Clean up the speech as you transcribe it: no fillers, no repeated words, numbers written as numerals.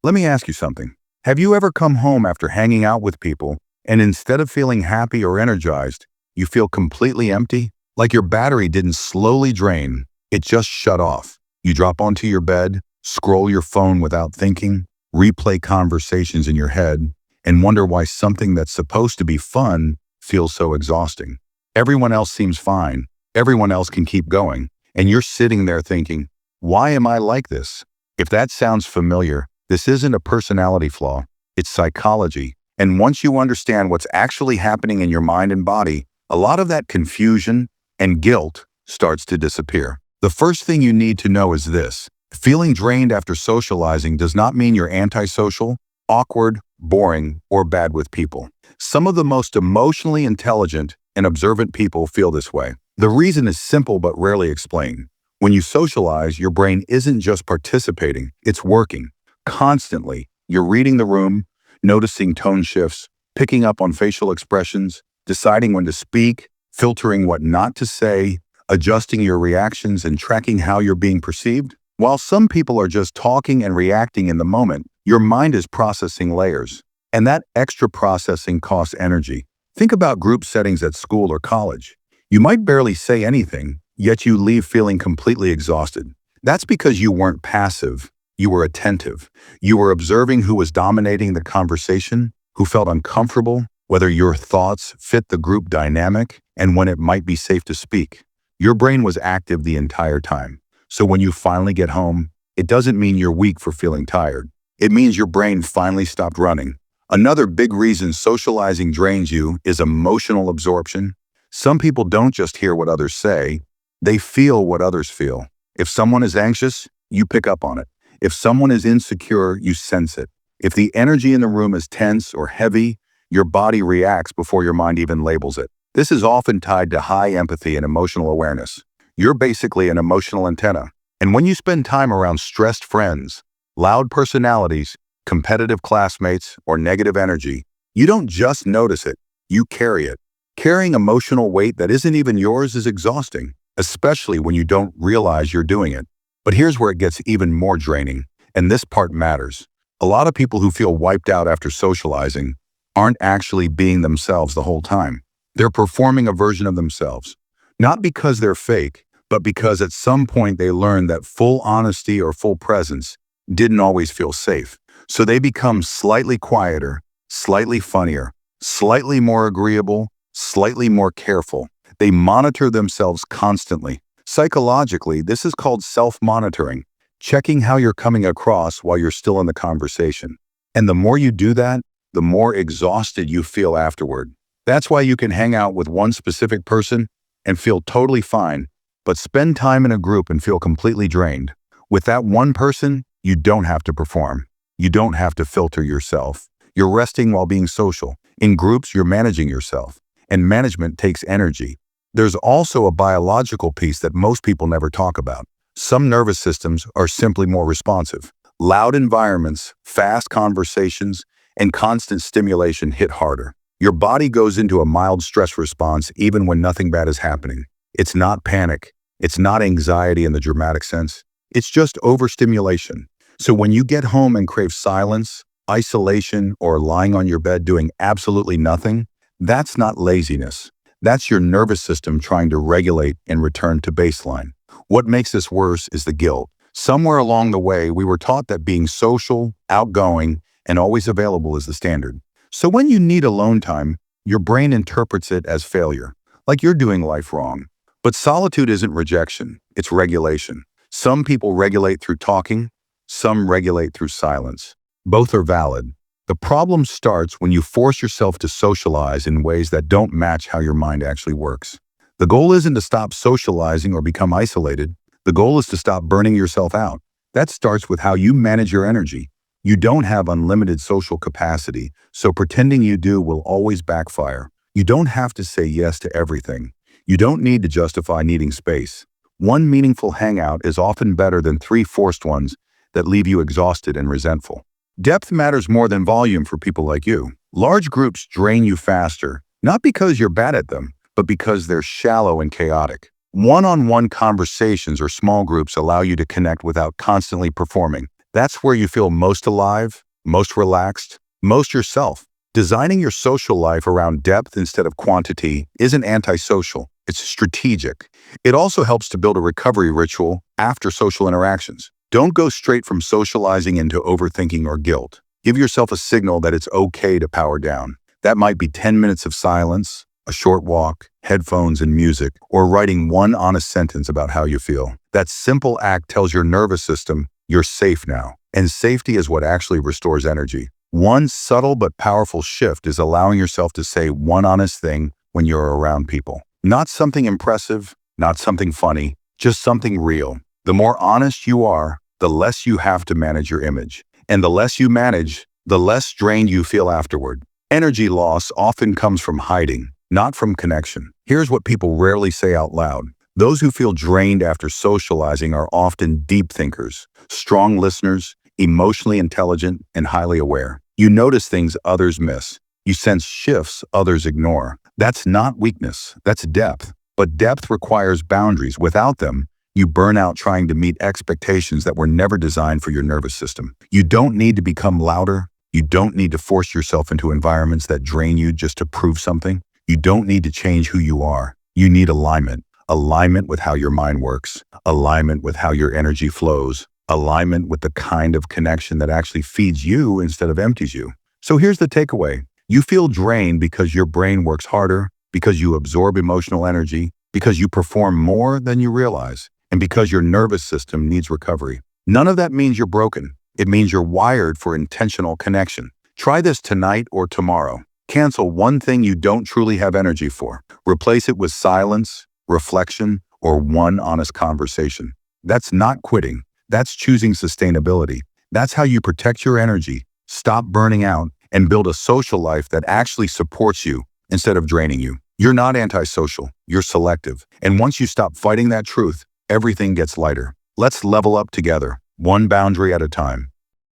Let me ask you something. Have you ever come home after hanging out with people and instead of feeling happy or energized, you feel completely empty? Like your battery didn't slowly drain, it just shut off. You drop onto your bed, scroll your phone without thinking, replay conversations in your head, and wonder why something that's supposed to be fun feels so exhausting. Everyone else seems fine. Everyone else can keep going. And you're sitting there thinking, why am I like this? If that sounds familiar, this isn't a personality flaw. It's psychology. And once you understand what's actually happening in your mind and body, a lot of that confusion and guilt starts to disappear. The first thing you need to know is this. Feeling drained after socializing does not mean you're antisocial, awkward, boring, or bad with people. Some of the most emotionally intelligent and observant people feel this way. The reason is simple but rarely explained. When you socialize, your brain isn't just participating, it's working. Constantly, you're reading the room, noticing tone shifts, picking up on facial expressions, deciding when to speak, filtering what not to say, adjusting your reactions and tracking how you're being perceived. While some people are just talking and reacting in the moment, your mind is processing layers. And that extra processing costs energy. Think about group settings at school or college. You might barely say anything, yet you leave feeling completely exhausted. That's because you weren't passive. You were attentive. You were observing who was dominating the conversation, who felt uncomfortable, whether your thoughts fit the group dynamic, and when it might be safe to speak. Your brain was active the entire time. So when you finally get home, it doesn't mean you're weak for feeling tired. It means your brain finally stopped running. Another big reason socializing drains you is emotional absorption. Some people don't just hear what others say, they feel what others feel. If someone is anxious, you pick up on it. If someone is insecure, you sense it. If the energy in the room is tense or heavy, your body reacts before your mind even labels it. This is often tied to high empathy and emotional awareness. You're basically an emotional antenna. And when you spend time around stressed friends, loud personalities, competitive classmates, or negative energy, you don't just notice it, you carry it. Carrying emotional weight that isn't even yours is exhausting, especially when you don't realize you're doing it. But here's where it gets even more draining, and this part matters. A lot of people who feel wiped out after socializing aren't actually being themselves the whole time. They're performing a version of themselves. Not because they're fake, but because at some point they learned that full honesty or full presence didn't always feel safe. So they become slightly quieter, slightly funnier, slightly more agreeable, slightly more careful. They monitor themselves constantly. Psychologically, this is called self-monitoring, checking how you're coming across while you're still in the conversation. And the more you do that, the more exhausted you feel afterward. That's why you can hang out with one specific person and feel totally fine, but spend time in a group and feel completely drained. With that one person, you don't have to perform. You don't have to filter yourself. You're resting while being social. In groups, you're managing yourself. And management takes energy. There's also a biological piece that most people never talk about. Some nervous systems are simply more responsive. Loud environments, fast conversations, and constant stimulation hit harder. Your body goes into a mild stress response even when nothing bad is happening. It's not panic. It's not anxiety in the dramatic sense. It's just overstimulation. So when you get home and crave silence, isolation, or lying on your bed doing absolutely nothing, that's not laziness. That's your nervous system trying to regulate and return to baseline. What makes this worse is the guilt. Somewhere along the way, we were taught that being social, outgoing, and always available is the standard. So when you need alone time, your brain interprets it as failure, like you're doing life wrong. But solitude isn't rejection, it's regulation. Some people regulate through talking, some regulate through silence. Both are valid. The problem starts when you force yourself to socialize in ways that don't match how your mind actually works. The goal isn't to stop socializing or become isolated. The goal is to stop burning yourself out. That starts with how you manage your energy. You don't have unlimited social capacity, so pretending you do will always backfire. You don't have to say yes to everything. You don't need to justify needing space. One meaningful hangout is often better than 3 forced ones that leave you exhausted and resentful. Depth matters more than volume for people like you. Large groups drain you faster, not because you're bad at them, but because they're shallow and chaotic. One-on-one conversations or small groups allow you to connect without constantly performing. That's where you feel most alive, most relaxed, most yourself. Designing your social life around depth instead of quantity isn't antisocial, it's strategic. It also helps to build a recovery ritual after social interactions. Don't go straight from socializing into overthinking or guilt. Give yourself a signal that it's okay to power down. That might be 10 minutes of silence, a short walk, headphones and music, or writing one honest sentence about how you feel. That simple act tells your nervous system you're safe now, and safety is what actually restores energy. One subtle but powerful shift is allowing yourself to say one honest thing when you're around people. Not something impressive, not something funny, just something real. The more honest you are, the less you have to manage your image. And the less you manage, the less drained you feel afterward. Energy loss often comes from hiding, not from connection. Here's what people rarely say out loud. Those who feel drained after socializing are often deep thinkers, strong listeners, emotionally intelligent, and highly aware. You notice things others miss. You sense shifts others ignore. That's not weakness, that's depth. But depth requires boundaries. Without them, you burn out trying to meet expectations that were never designed for your nervous system. You don't need to become louder. You don't need to force yourself into environments that drain you just to prove something. You don't need to change who you are. You need alignment. Alignment with how your mind works. Alignment with how your energy flows. Alignment with the kind of connection that actually feeds you instead of empties you. So here's the takeaway. You feel drained because your brain works harder, because you absorb emotional energy, because you perform more than you realize, and because your nervous system needs recovery. None of that means you're broken. It means you're wired for intentional connection. Try this tonight or tomorrow. Cancel one thing you don't truly have energy for. Replace it with silence, reflection, or one honest conversation. That's not quitting. That's choosing sustainability. That's how you protect your energy, stop burning out, and build a social life that actually supports you instead of draining you. You're not antisocial, you're selective. And once you stop fighting that truth, everything gets lighter. Let's level up together, one boundary at a time.